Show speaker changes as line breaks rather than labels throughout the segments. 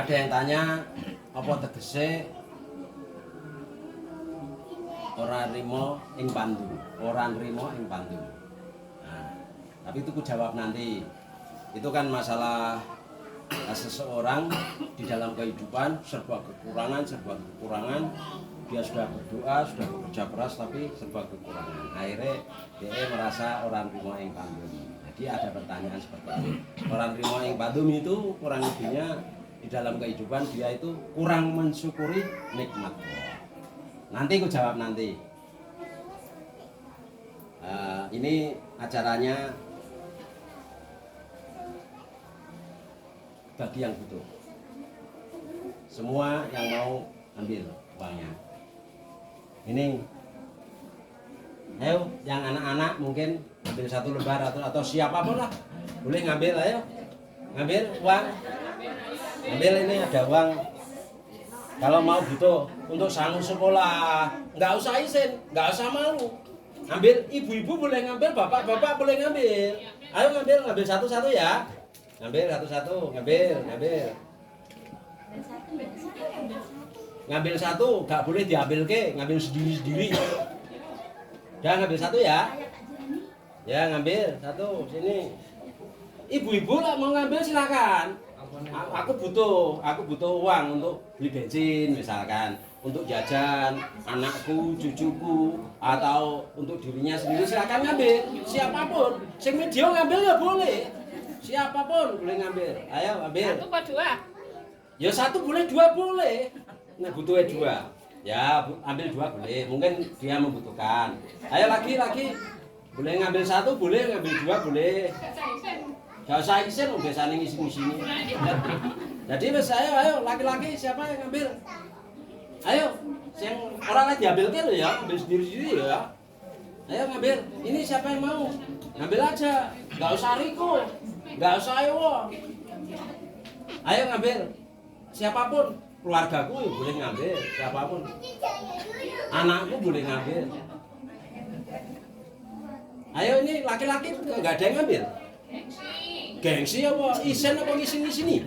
Ada yang tanya apa tegese ora rimo ing pandu, ora nrimo ing pandu. Nah, tapi itu ku jawab nanti. Itu kan masalah seseorang di dalam kehidupan serba kekurangan, dia sudah berdoa, sudah bekerja keras tapi serba kekurangan. Akhirnya dia merasa orang rimo ing pandum. Jadi ada pertanyaan seperti itu. Orang rimo ing pandum itu kurang lebihnya di dalam kehidupan dia itu kurang mensyukuri nikmat Allah. Nanti aku jawab nanti. Ini acaranya bagi yang butuh. Semua yang mau ambil uangnya. Ini, ayo yang anak-anak mungkin ambil satu lembar atau siapapun lah, boleh ngambil, ayo ngambil uang. Ambil ini ada uang. Kalau mau butuh untuk sanggup sekolah, nggak usah izin, nggak usah malu. Ambil, ibu-ibu boleh ngambil, bapak-bapak boleh ngambil. Ayo ngambil satu-satu ya. Ngambil satu-satu, ngambil. Ngambil satu, nggak boleh diambil ngambil sendiri-sendiri. Udah ngambil satu ya. Ya ngambil satu, sini. Ibu-ibu lah mau ngambil silakan. Aku butuh uang untuk beli bensin misalkan, untuk jajan anakku, cucuku, atau untuk dirinya sendiri silakan ngambil. Siapapun, sing media ngambil ya boleh. Siapapun boleh ngambil. Ayo ambil.
Satu apa dua?
Ya satu boleh, dua boleh. Nah butuhnya dua. Ya ambil dua boleh. Mungkin dia membutuhkan. Ayo lagi. Boleh ngambil satu, boleh ngambil dua boleh. Gak usah izin, biasanya ngisi-ngisi. Jadi mas ayo laki-laki siapa yang ngambil? Ayo, yang orang lain diambil loh ya, ambil sendiri ya. Ayo ngambil. Ini siapa yang mau? Ngambil aja. Gak usah riko, gak usah ayo. Ayo ngambil. Siapapun, keluargaku ya boleh ngambil. Siapapun, anakku boleh ngambil. Ayo ini laki-laki gak ada yang ngambil. Gengsi apa? Isen apa ngisi-ngisi nih?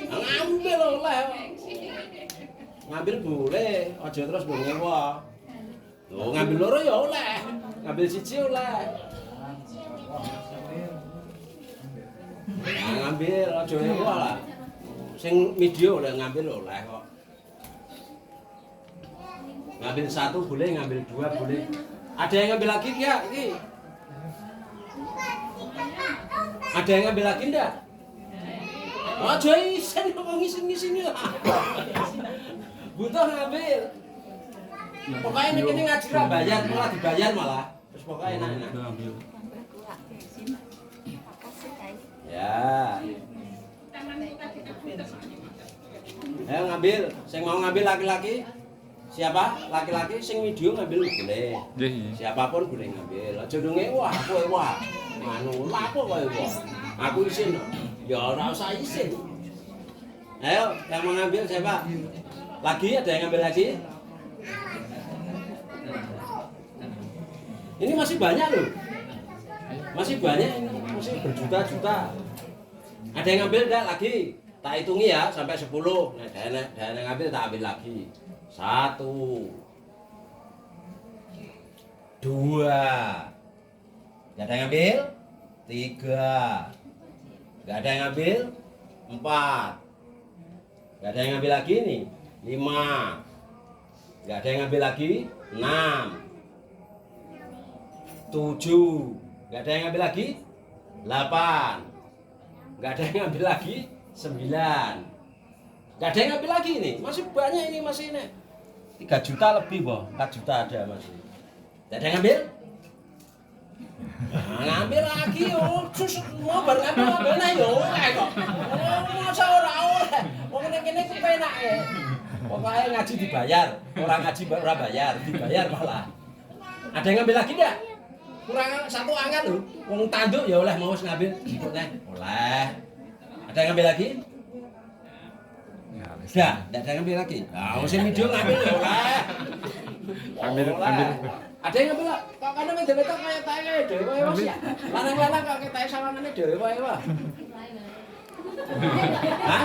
Ngambil oleh. Ngambil boleh, aja terus ngewa. Loh, ngambil loro ya oleh. Ngambil siji oleh. Nah, ngambil aja ngewa lah. Sing video oleh ngambil oleh kok. Ngambil satu boleh, ngambil dua boleh. Ada yang ngambil lagi ya? Ini. Ada yang ngambil lagi enggak? Aja isen kok ngisi-ngisi lah. Butuh ngambil. Pokoknya ini ngaji ra bayar, malah dibayar malah. Terus pokoknya enak-enak. Ya. Ayo ngambil, sing mau ngambil laki-laki. Siapa? Laki-laki sing video ngambil boleh. Siapapun boleh ngambil. Aja ndonge wah, kowe wah. Anu lapo kowe kok. Aku izin. Ya ora usah izin. Ayo, yang mau ngambil siapa? Lagi ada yang ngambil lagi? Ini masih banyak loh. Masih banyak ini, masih berjuta-juta. Ada yang ngambil enggak lagi? Tak hitungi ya sampai 10. Nah, ada yang ngambil tak ambil lagi. 1 2. Gak ada yang ngambil? 3. Gak ada yang ngambil? 4. Gak ada yang ngambil lagi nih? 5. Gak ada yang ngambil lagi? 6. 7. Gak ada yang ngambil lagi? 8. Gak ada yang ngambil lagi? 9. Gak ada yang ngambil lagi nih? Masih banyak ini, masih ini 3 juta lebih boh, 4 juta ada masih. Gak ada yang ngambil? Nah, ngambil lagi yo, sus mau ngambil nah yo, kok. Masa ora oleh. Wong kene ku penak e. Pokoke ngaji dibayar, orang ngaji ora bayar, dibayar malah. Ada yang ngambil lagi enggak? Kurang satu angkat lho. Wong tanduk ya oleh mau ngambil, oleh. Oleh. Ada yang ngambil lagi? Enggak ada yang ngambil lagi. Nah, sing video ngambil ya oleh. Ambil. Ada yang ngambil kok kan men dhewe kok kaya tae dhewe wae wis ya. Lanang-lanang kok ketae sawangane dhewe wae wae. Hah?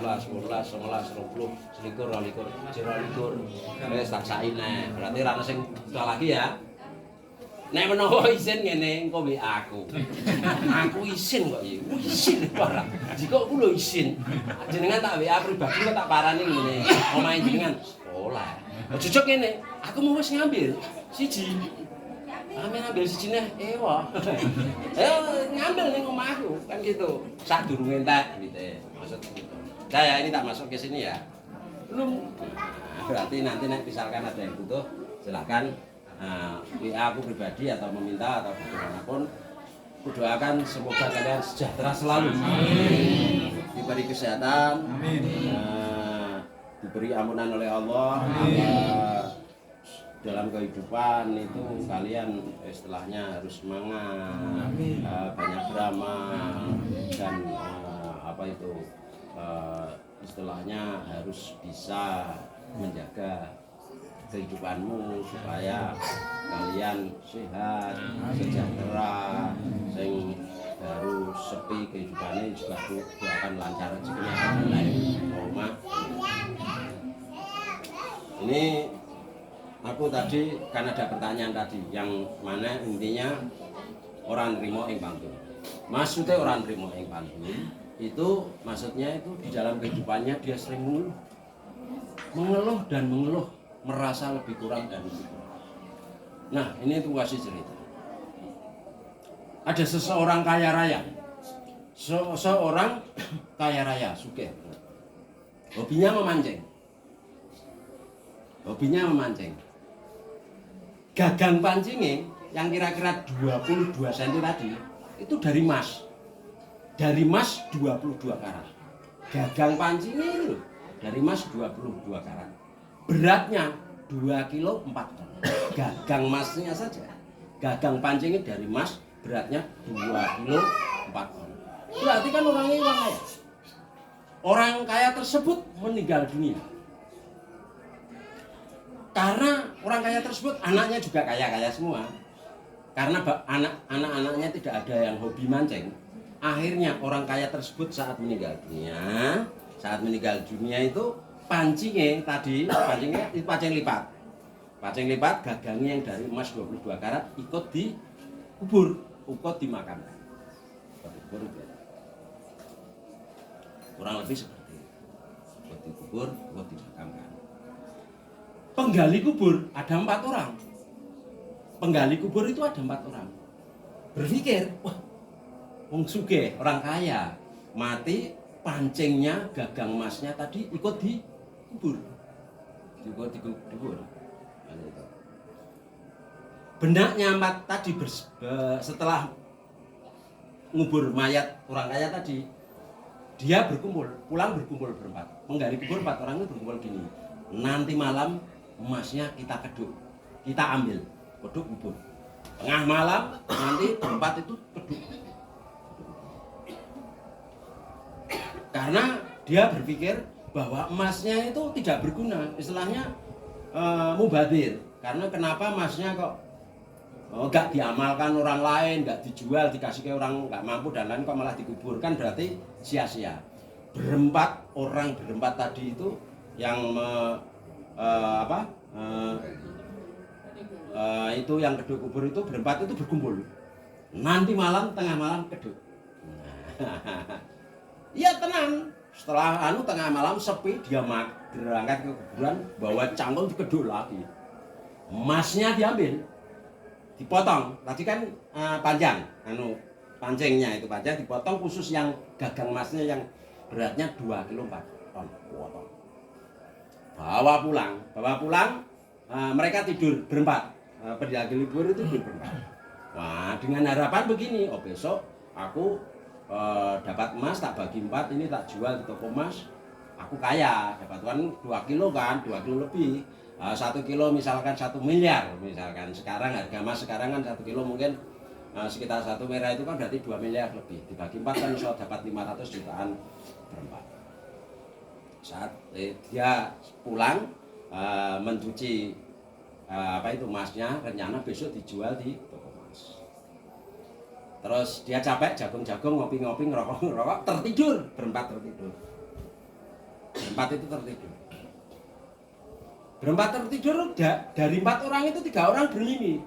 13, 14, 15, 20, 21, 22, 23. Wis tak saine. Berarti ra ono sing buta lagi ya. Nek menawa isin ngene engko WA aku. Aku isin kok iki. Isin ora. Jika aku lho isin. Jenengan tak WA pribadi kok tak parani ngene. Omahe jenengan sekolah. Aja jujur ngene. Aku mau wis ngambil siji. Amin ambil sijine ewa. Ngambil ning omahku kan gitu. Sak durunge entek gitu. Maksud gitu. Saya ini tak masuk ke sini ya. Belum. Nah, berarti nanti misalkan ada yang butuh silakan WA aku pribadi atau meminta atau bagaimanapun. Aku doakan semoga kalian sejahtera selalu. Amin. Diberi kesehatan. Amin. Diberi ampunan oleh Allah. Dalam kehidupan itu kalian istilahnya harus semangat, banyak beramal dan istilahnya harus bisa menjaga kehidupanmu supaya kalian sehat, sejahtera, sing baru sepi kehidupannya juga akan lancar rezekinya dan ini aku tadi kan ada pertanyaan tadi yang mana intinya orang nerimo ing pantun. Maksudnya orang nerimo ing pantun itu maksudnya itu di dalam kehidupannya dia sering mengeluh dan mengeluh, merasa lebih kurang dan lebih kurang. Nah ini tuh kasih cerita. Ada seseorang kaya raya, seorang kaya raya, sugih. Hobinya memancing. Gagang pancingnya yang kira-kira 22 cm tadi itu dari mas 22 karat. Gagang pancingnya itu dari mas 22 karat. Beratnya 2 kilo 4 ton. Gagang masnya saja. Gagang pancingnya dari mas beratnya 2 kilo 4 ton. Berarti kan orangnya orang kaya. Orang kaya tersebut meninggal dunia. Karena orang kaya tersebut anaknya juga kaya-kaya semua. Karena anak-anaknya tidak ada yang hobi mancing. Akhirnya orang kaya tersebut saat meninggal dunia itu pancingnya itu pancing lipat gagangnya yang dari emas 22 karat ikut dikubur, ikut dimakamkan. Kurang lebih seperti itu. Ikut dikubur, ikut dimakamkan. Penggali kubur ada 4 orang. Penggali kubur itu ada 4 orang. Berpikir, wah, wong sugih, orang kaya, mati pancingnya, gagang emasnya tadi ikut dikubur. Benaknya 4 tadi setelah ngubur mayat orang kaya tadi, dia pulang berkumpul berempat. Penggali kubur 4 orang itu berkumpul gini. Nanti malam emasnya kita keduk, kita ambil, keduk kubur. Tengah malam nanti berempat itu keduk. Karena dia berpikir bahwa emasnya itu tidak berguna, istilahnya mubazir. Karena kenapa emasnya kok nggak diamalkan orang lain, nggak dijual, dikasih ke orang nggak mampu dan lain kok malah dikuburkan, berarti sia-sia. Orang berempat tadi itu yang itu yang keduk kubur itu berempat itu berkumpul. Nanti malam tengah malam keduk. Iya tenang, Setelah tengah malam sepi, dia berangkat ke kuburan, bawa cangkul dikeduk lagi. Emasnya diambil, dipotong. Tadi kan panjang, pancingnya itu panjang, dipotong khusus yang gagang emasnya yang beratnya 2 kilo 4 ton. Potong. Bawa pulang. Mereka tidur berempat. Pendaki libur itu tidur berempat. Wah, dengan harapan begini, oh besok aku dapat emas tak bagi 4, ini tak jual di toko emas, aku kaya, dapat uang 2 kilo kan, 2 kilo lebih. 1 kilo misalkan 1 miliar, misalkan sekarang harga emas sekarang kan 1 kilo mungkin sekitar 1 merah itu kan berarti 2 miliar lebih, dibagi 4 kan bisa dapat 500 jutaan berempat. Saat dia pulang mencuci emasnya, rencana besok dijual di toko emas. Terus dia capek jagung-jagung, ngopi-ngopi, ngerokok, tertidur, berempat tertidur. Berempat itu tertidur. Berempat tertidur, dari 4 orang itu 3 orang bermimpi.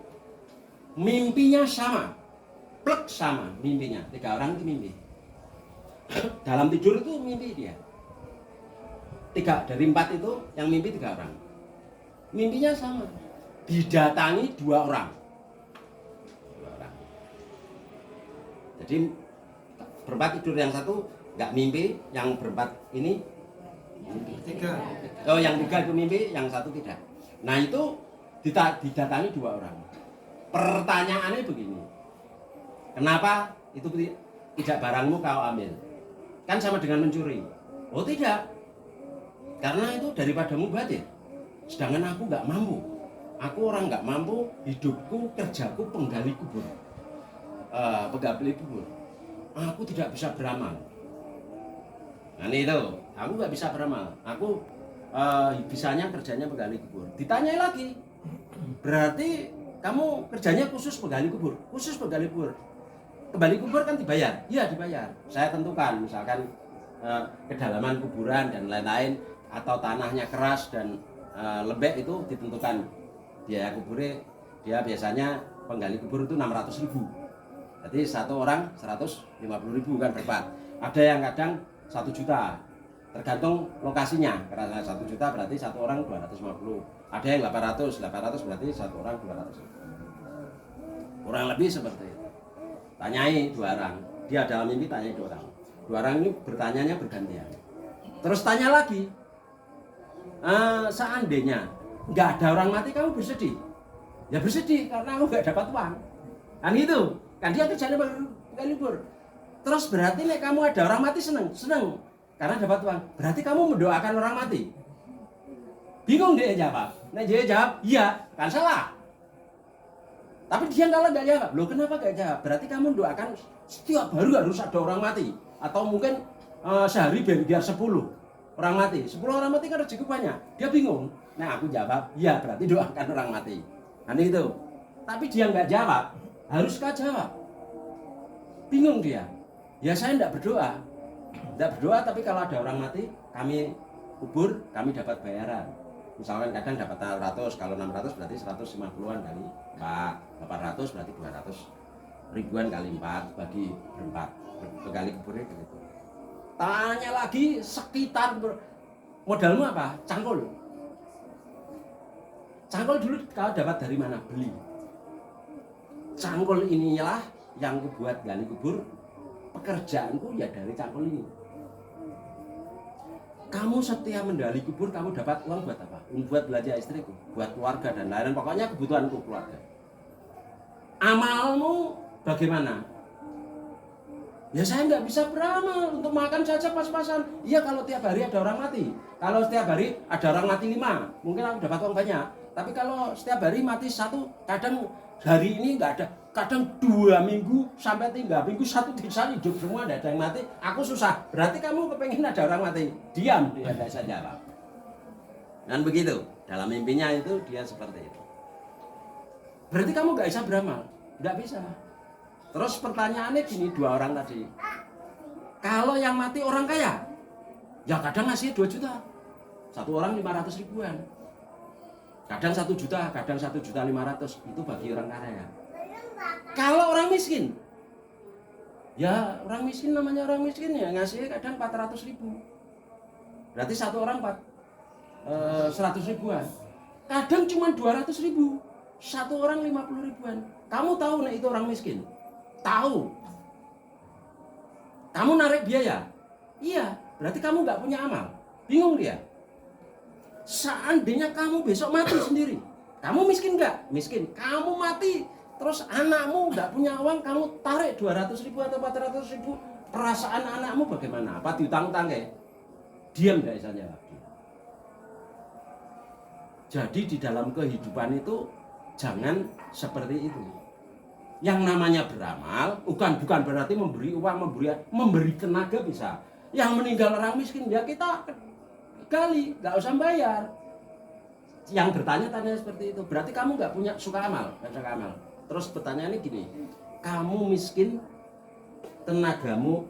Mimpinya sama, plek sama mimpinya, 3 orang itu mimpi. Dalam tidur itu mimpi dia. 3 dari 4 itu yang mimpi 3 orang. Mimpinya sama. Didatangi 2 orang. Jadi berempat tidur, yang satu nggak mimpi, yang berempat ini mimpi. 3. Oh, yang 3 itu mimpi, yang satu tidak. Nah itu didatangi 2 orang. Pertanyaannya begini, kenapa itu tidak barangmu kau ambil? Kan sama dengan mencuri. Oh tidak, karena itu daripadamu batil. Sedangkan aku nggak mampu. Aku orang nggak mampu, hidupku, kerjaku penggali kubur. Penggali kubur. Aku tidak bisa beramal. Nah itu, aku nggak bisa beramal. Aku bisanya kerjanya penggali kubur. Ditanyai lagi, berarti kamu kerjanya khusus penggali kubur? Khusus penggali kubur. Kembali kubur kan dibayar? Iya dibayar. Saya tentukan, misalkan kedalaman kuburan dan lain-lain, atau tanahnya keras dan lembek itu ditentukan. Biaya kuburnya dia biasanya penggali kubur itu 600.000. Jadi 1 orang 150.000 kan berempat. Ada yang kadang 1 juta, tergantung lokasinya. Karena 1 juta berarti 1 orang 250. Ada yang 800 berarti 1 orang 200. Kurang lebih seperti itu. Tanyai 2 orang, dia dalam mimpi tanyai 2 orang. 2 orang ini bertanyanya bergantian. Terus tanya lagi, seandainya nggak ada orang mati kamu bersedih? Ya bersedih karena aku nggak dapat uang. Kan itu, kan dia kerjanya penggali kubur. Terus berarti nek kamu ada orang mati seneng karena dapat uang. Berarti kamu mendoakan orang mati. Bingung dia jawab. Nek dia jawab, iya, kan salah. Tapi dia kalau nggak jawab, loh kenapa nggak jawab? Berarti kamu mendoakan setiap hari harus ada orang mati, atau mungkin sehari biar 10 orang mati. 10 orang mati kan rezeki banyak. Dia bingung. Nah aku jawab, iya berarti doakan orang mati. Kan itu. Tapi dia nggak jawab. Haruskah jawab? Bingung dia. Ya saya tidak berdoa. Tidak berdoa, tapi kalau ada orang mati, kami kubur, kami dapat bayaran. Misalkan kadang dapat 600, kalau 600 berarti 150-an kali 4. 800 berarti 200 ribuan kali 4 bagi berempat. Berkali kuburnya begitu. Tanya lagi sekitar modalmu apa? Cangkul. Cangkul dulu kau dapat dari mana? Beli. Cangkul inilah yang kubuat gali kubur. Pekerjaanku ya dari cangkul ini. Kamu setiap mendali kubur kamu dapat uang buat apa? Buat belanja istriku, buat keluarga dan lain-lain. Pokoknya kebutuhanku keluarga. Amalmu bagaimana? Ya saya nggak bisa beramal, untuk makan saja pas-pasan. Iya kalau tiap hari ada orang mati. Kalau setiap hari ada orang mati 5, mungkin aku dapat uang banyak. Tapi kalau setiap hari mati 1, kadang hari ini nggak ada. Kadang 2 minggu sampai 3 minggu, 1 desa hidup semua ada yang mati. Aku susah. Berarti kamu kepengen ada orang mati. Diam, dia tidak bisa jawab. Dan begitu, dalam mimpinya itu dia seperti itu. Berarti kamu nggak bisa beramal, nggak bisa. Terus pertanyaannya gini, 2 orang tadi. Kalau yang mati orang kaya, ya kadang ngasih 2 juta. 1 orang 500 ribuan. Kadang 1 juta, kadang 1.500.000. Itu bagi orang kaya. Kalau orang miskin, ya orang miskin namanya orang miskin ya ngasih kadang 400.000. Berarti satu orang 100 ribuan. Kadang cuma 200 ribu. Satu orang 50 ribuan. Kamu tahu nih itu orang miskin? Tahu. Kamu narik biaya? Iya. Berarti kamu nggak punya amal. Bingung dia. Seandainya kamu besok mati sendiri, kamu miskin nggak? Miskin. Kamu mati, terus anakmu nggak punya uang, kamu tarik 200 ribu atau 400 ribu. Perasaan anakmu bagaimana? Apa diutang-utang ya? Diam nggak bisa jawab. Jadi di dalam kehidupan itu jangan seperti itu. Yang namanya beramal bukan berarti memberi uang, memberi tenaga bisa. Yang meninggal orang miskin ya kita gali, nggak usah bayar. Yang bertanya-tanya seperti itu berarti kamu nggak punya suka amal. Terus pertanyaannya gini, kamu miskin, tenagamu,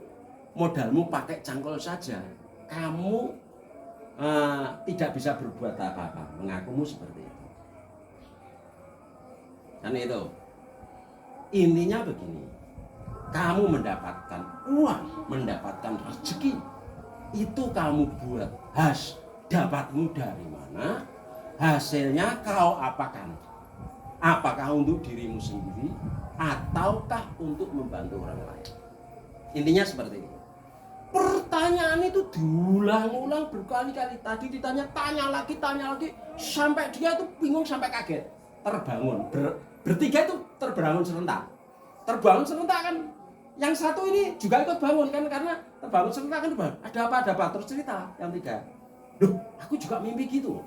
modalmu pakai cangkul saja, kamu tidak bisa berbuat apa-apa, mengakumu seperti itu. Kan itu. Intinya begini, kamu mendapatkan uang, mendapatkan rezeki, itu kamu buat dapatmu dari mana, hasilnya kau apakan? Apakah untuk dirimu sendiri ataukah untuk membantu orang lain? Intinya seperti itu. Pertanyaan itu diulang-ulang berkali-kali. Tadi ditanya, tanya lagi, sampai dia itu bingung, sampai kaget. Terbangun, bertiga itu terbangun serentak. Terbangun serentak kan, yang satu ini juga ikut bangun kan, karena terbangun serentak kan, ada apa, terus cerita yang tiga. Loh, aku juga mimpi gitu.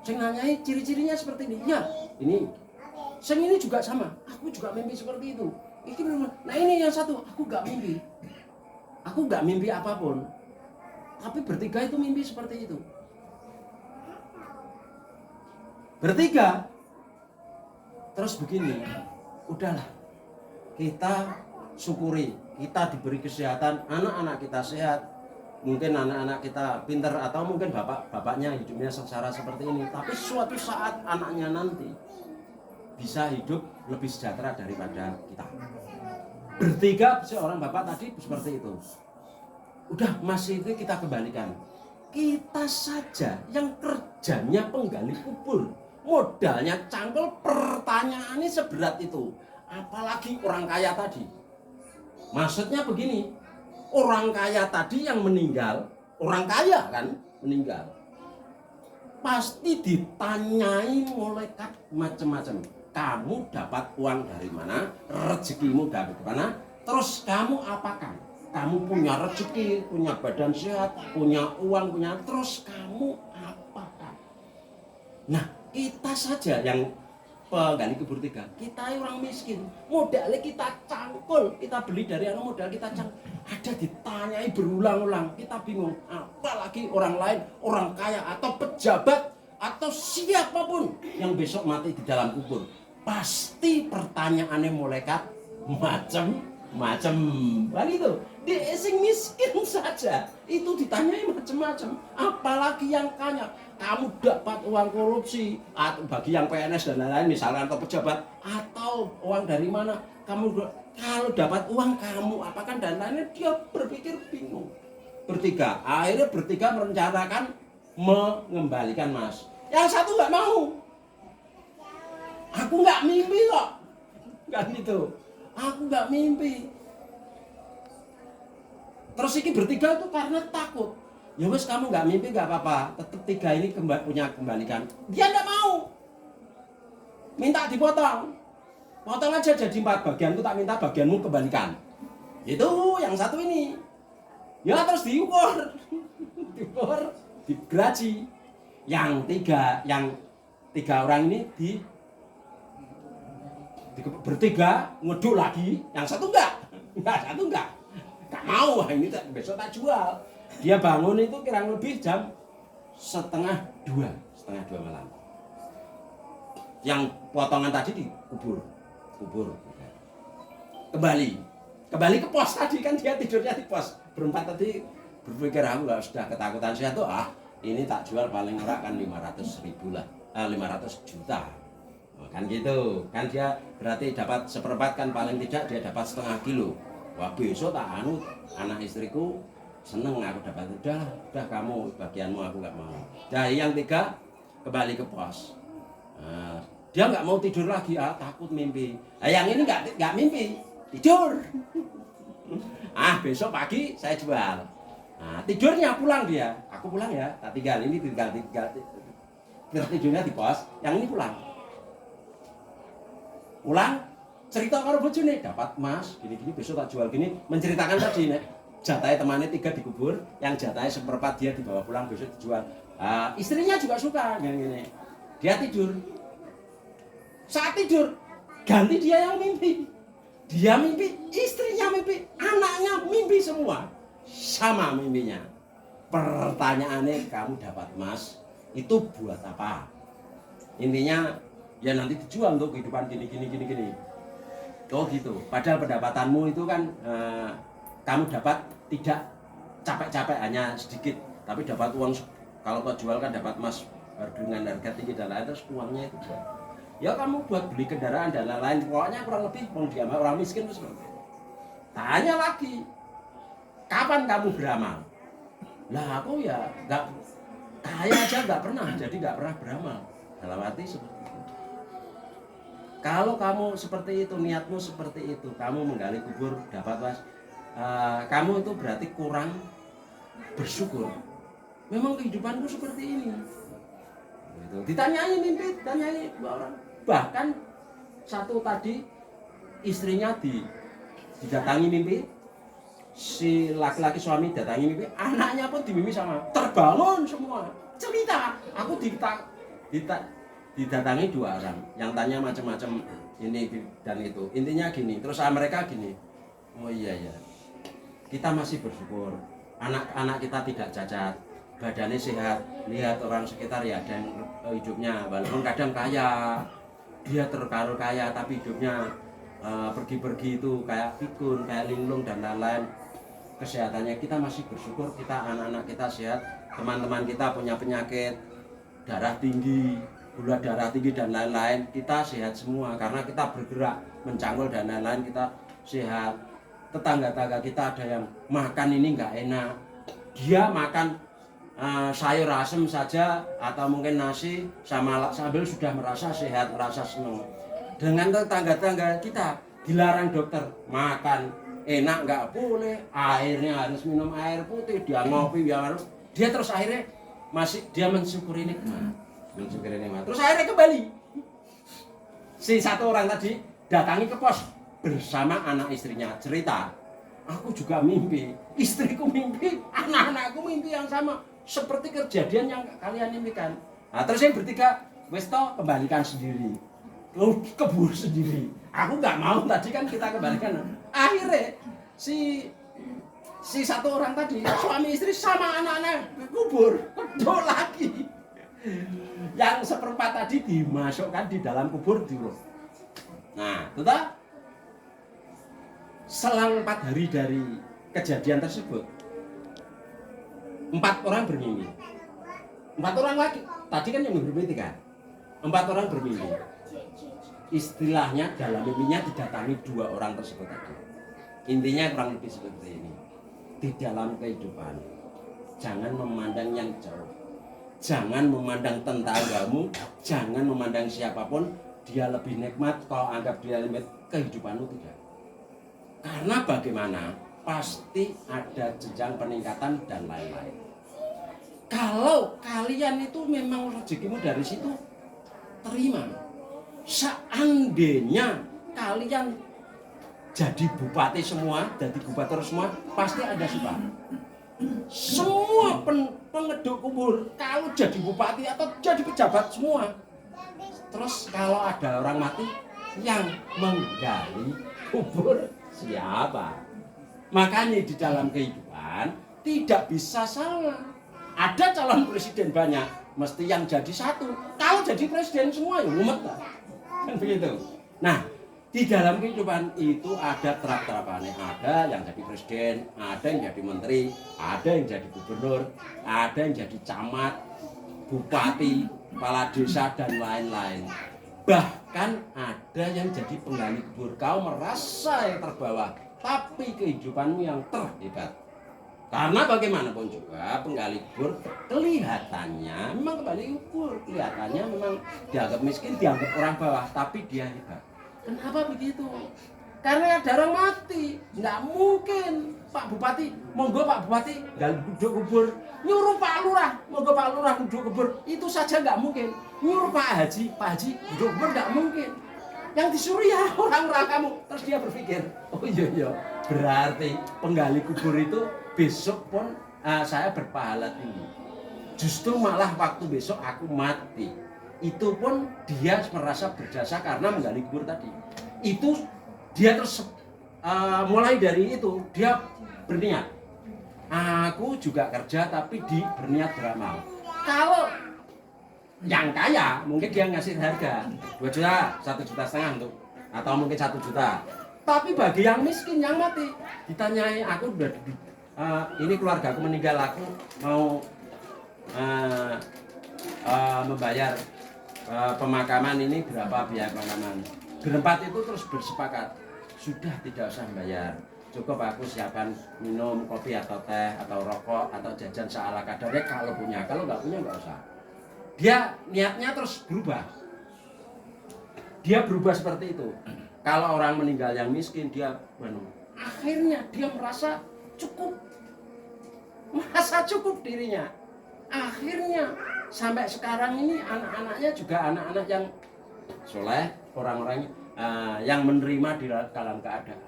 Saya nanyai ciri-cirinya seperti ini. Ya, ini. Saya ini juga sama, aku juga mimpi seperti itu. Nah ini yang satu, aku gak mimpi. Aku gak mimpi apapun. Tapi bertiga itu mimpi seperti itu. Bertiga. Terus begini, udahlah. Kita syukuri, kita diberi kesehatan, anak-anak kita sehat. Mungkin anak-anak kita pintar atau mungkin bapaknya hidupnya sengsara seperti ini. Tapi suatu saat anaknya nanti bisa hidup lebih sejahtera daripada kita. Bertiga seorang bapak tadi seperti itu. Udah, masih itu kita kembalikan. Kita saja yang kerjanya penggali kubur, modalnya cangkul, pertanyaannya seberat itu. Apalagi orang kaya tadi. Maksudnya begini, orang kaya tadi yang meninggal, orang kaya kan meninggal, pasti ditanyai malaikat macam-macam. Kamu dapat uang dari mana? Rezekimu dari mana? Terus kamu apakan? Kamu punya rezeki, punya badan sehat, punya uang, terus kamu apakan? Nah, kita saja yang penggali kubur tiga, kita orang miskin, modalnya kita cangkul, kita beli dari anak modal kita cangkul, ada ditanyai berulang-ulang, kita bingung. Apalagi orang lain, orang kaya atau pejabat atau siapapun yang besok mati di dalam kubur, pasti pertanyaannya malaikat macam-macam. Begitu. Dia sing miskin saja itu ditanyai macam-macam, apalagi yang kaya. Kamu dapat uang korupsi atau bagi yang PNS dan lain-lain misalkan, atau pejabat, atau uang dari mana, kamu kalau dapat uang kamu apakan dan lainnya, dia berpikir bingung. Akhirnya bertiga merencanakan mengembalikan Mas. Yang satu nggak mau. Aku nggak mimpi kok, kan gitu. Aku nggak mimpi. Terus ini bertiga itu karena takut. Ya wes, kamu nggak mimpi nggak apa-apa, tetap tiga ini punya kembalikan. Dia nggak mau, minta dipotong, potong aja jadi 4 bagian. Aku tak minta bagianmu kembalikan. Itu yang satu ini. Ya terus diukur, digeraji. Yang tiga orang ini bertiga ngeduk lagi, yang satu enggak mau. Ini besok tak jual. Dia bangun itu kurang lebih jam setengah dua malam. Yang potongan tadi dikubur. Kembali ke pos tadi, kan dia tidurnya di pos. Berempat tadi berpikir, aku lah sudah ketakutan saya tuh, ini tak jual paling murah kan 500 ribu lah, 500 juta. Kan gitu, kan dia berarti dapat seperempat, kan paling tidak dia dapat setengah kilo. Wah, besok tak anak istriku seneng aku dapat. Udah kamu bagianmu, aku nggak mau. Nah yang 3 kembali ke pos. Nah, dia nggak mau tidur lagi, takut mimpi. Nah, yang ini nggak mimpi, tidur. Besok pagi saya jual. Nah, tidurnya pulang dia. Aku pulang ya, tak tinggal ini tinggal tidurnya di pos. Yang ini pulang. Cerita karo bojone, dapat emas gini-gini, besok tak jual gini, menceritakan tadi nek jatahnya temannya 3 dikubur, yang jatahnya 1/4 dia dibawa pulang besok dijual. Istrinya juga suka gini. Dia tidur. Saat tidur, ganti dia yang mimpi. Dia mimpi, istrinya mimpi, anaknya mimpi semua. Sama mimpinya. Pertanyaannya, kamu dapat emas, itu buat apa? Intinya, ya nanti dijual untuk kehidupan gini. Oh gitu. Padahal pendapatanmu itu kan, kamu dapat tidak capek-capek, hanya sedikit. Tapi dapat uang, kalau kau jual kan dapat emas dengan harga tinggi dan lain, terus uangnya itu buat ya kamu buat beli kendaraan dan lain-lain, pokoknya kurang lebih orang miskin terus. Tanya lagi, kapan kamu beramal? Lah aku ya nggak kaya aja nggak pernah, jadi nggak pernah beramal. Dalam arti seperti itu. Kalau kamu seperti itu, niatmu seperti itu, kamu menggali kubur dapat mas, kamu itu berarti kurang bersyukur. Memang kehidupanku seperti ini. Gitu. Ditanyai mimpi, ditanyai orang. Bahkan satu tadi istrinya didatangi mimpi, si laki-laki suami datangi mimpi, anaknya pun dimimpi sama, terbangun semua. Cerita, aku didatangi 2 orang yang tanya macam-macam ini dan itu. Intinya gini, terus mereka gini, oh iya ya, kita masih bersyukur, anak-anak kita tidak cacat, badannya sehat, lihat orang sekitar ya ada yang hidupnya walaupun kadang kaya, dia terkarur kaya tapi hidupnya pergi-pergi itu kayak pikun, kayak linglung dan lain-lain. Kesehatannya kita masih bersyukur, kita anak-anak kita sehat, teman-teman kita punya penyakit darah tinggi, gula darah tinggi dan lain-lain, kita sehat semua karena kita bergerak mencangkul dan lain-lain, kita sehat. Tetangga-tetangga kita ada yang makan ini nggak enak, dia makan sayur asem saja atau mungkin nasi sama sambil sudah merasa sehat, merasa senang. Dengan tetangga-tetangga kita dilarang dokter makan enak nggak boleh, airnya harus minum air putih, dia ngopi dia terus akhirnya masih dia mensyukuri nikmat, terus akhirnya kembali. Si satu orang tadi datangi ke pos bersama anak istrinya, cerita, aku juga mimpi, istriku mimpi, anak-anakku mimpi yang sama seperti kejadian yang kalian mimpikan. Nah, terus yang bertiga, wes toh kembalikan sendiri, kebur sendiri. Aku nggak mau, tadi kan kita kembalikan. Akhirnya si satu orang tadi, suami istri sama anak-anak kubur, kedua lagi. Yang 1/4 tadi dimasukkan di dalam kubur dulu. Nah, total selang 4 hari dari kejadian tersebut, 4 orang bermimpi. 4 orang lagi, tadi kan yang bermimpi 3. 4 orang bermimpi. Istilahnya dalam mimpinya didatangi 2 orang tersebut tadi. Intinya kurang lebih seperti ini. Di dalam kehidupan, jangan memandang yang jauh. Jangan memandang tetanggamu, jangan memandang siapapun, dia lebih nikmat, kalau anggap dia limit, kehidupanmu tidak. Karena bagaimana? Pasti ada jenjang peningkatan dan lain-lain. Kalau kalian itu memang rezekimu dari situ, terima. Seandainya kalian jadi bupati semua, jadi gubernur semua, pasti ada sebab. Semua pengeduk kubur kalau jadi bupati atau jadi pejabat semua. Terus kalau ada orang mati, yang menggali kubur siapa? Makanya di dalam kehidupan tidak bisa salah. Ada calon presiden banyak, mesti yang jadi satu. Kalau jadi presiden semua ya mumet lah. Kan begitu. Nah, di dalam kehidupan itu ada terap-terapannya. Ada yang jadi presiden, ada yang jadi menteri, ada yang jadi gubernur, ada yang jadi camat, bupati, kepala desa dan lain-lain. Bahkan ada yang jadi penggali kubur. Kau merasa yang terbawa, tapi kehidupanmu yang terhebat. Karena bagaimanapun juga penggali kubur kelihatannya memang penggali kubur kelihatannya memang dianggap miskin, dianggap orang bawah, tapi dia hebat. Kenapa begitu? Karena ada orang mati, nggak mungkin Pak Bupati, monggo Pak Bupati gali kubur, nyuruh Pak Lurah, monggo Pak Lurah duduk kubur, itu saja nggak mungkin. Nyuruh Pak Haji duduk kubur nggak mungkin. Yang disuruh ya orang-orang kamu. Terus dia berpikir, oh iya, berarti penggali kubur itu besok pun saya berpahala tinggi. Justru malah waktu besok aku mati, itu pun dia merasa berjasa karena menggali kubur tadi. Itu dia terus mulai dari itu dia berniat, aku juga kerja tapi berniat beramal. Kalau yang kaya mungkin dia ngasih harga 2 juta, 1,5 juta untuk, atau mungkin 1 juta. Tapi bagi yang miskin yang mati ditanyai, aku udah ini keluarga aku meninggal, aku mau membayar pemakaman ini berapa biaya pemakaman. Berempat itu terus bersepakat, sudah tidak usah membayar, cukup aku siapkan minum kopi atau teh atau rokok atau jajan seala kadarnya kalau punya, kalau nggak punya nggak usah. Dia niatnya terus berubah. Dia berubah seperti itu. Kalau orang meninggal yang miskin, dia akhirnya dia merasa cukup dirinya. Akhirnya sampai sekarang ini anak-anaknya juga anak-anak yang soleh, orang-orang yang menerima di dalam keadaan.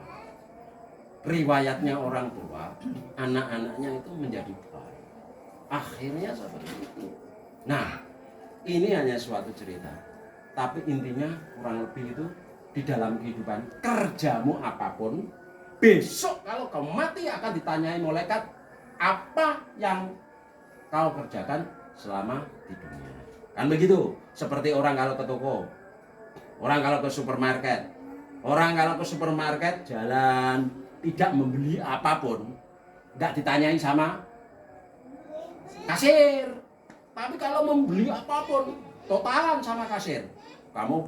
Riwayatnya orang tua, anak-anaknya itu menjadi baik. Akhirnya seperti itu. Nah, ini hanya suatu cerita, tapi intinya kurang lebih itu di dalam kehidupan kerjamu apapun, besok kalau kau mati akan ditanyai malaikat apa yang kau kerjakan selama di dunia. Kan begitu, seperti orang kalau ke toko, orang kalau ke supermarket, jalan tidak membeli apapun, nggak ditanyai sama kasir. Tapi kalau membeli apapun totalan sama kasir, kamu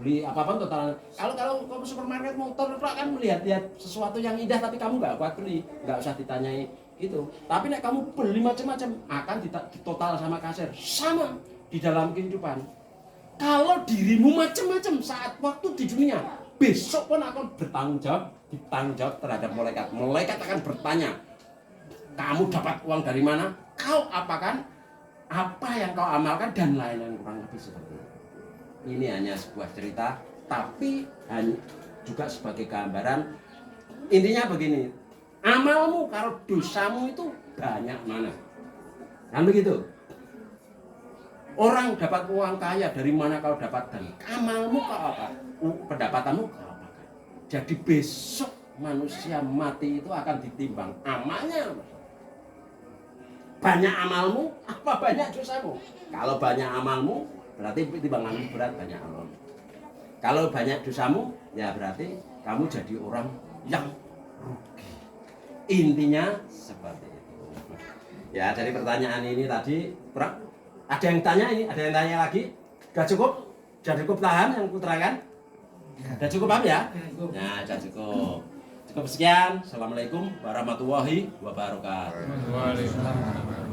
beli apapun totalan. Kalau ke supermarket motor kan melihat sesuatu yang indah tapi kamu nggak kuat beli, nggak usah ditanyai itu. Tapi nek kamu beli macam-macam akan ditotal sama kasir. Sama di dalam kehidupan. Kalau dirimu macam-macam saat waktu di dunia, besok pun akan ditanggung jawab terhadap malaikat. Malaikat akan bertanya, kamu dapat uang dari mana? Kau apakan? Apa yang kau amalkan dan lain-lain, kurang lebih seperti itu. Ini hanya sebuah cerita, tapi juga sebagai gambaran. Intinya begini, amalmu kalau dosamu itu banyak mana? Kan begitu. Orang dapat uang kaya, dari mana kau dapatkan? Amalmu kau apa? Pendapatanmu kau apa? Jadi besok manusia mati itu akan ditimbang amalnya. Banyak amalmu, apa banyak dosamu? Kalau banyak amalmu, berarti timbanganmu berat, banyak amalmu. Kalau banyak dosamu, ya berarti kamu jadi orang yang rugi. Intinya seperti itu. Ya, dari pertanyaan ini tadi, ada yang tanya ini, ada yang tanya lagi? Gak cukup? Sudah cukup tahan yang kuterangkan? Sudah cukup apa ya? Nah, sudah cukup. Cukup sekian. Assalamualaikum warahmatullahi wabarakatuh.
Waalaikumsalam.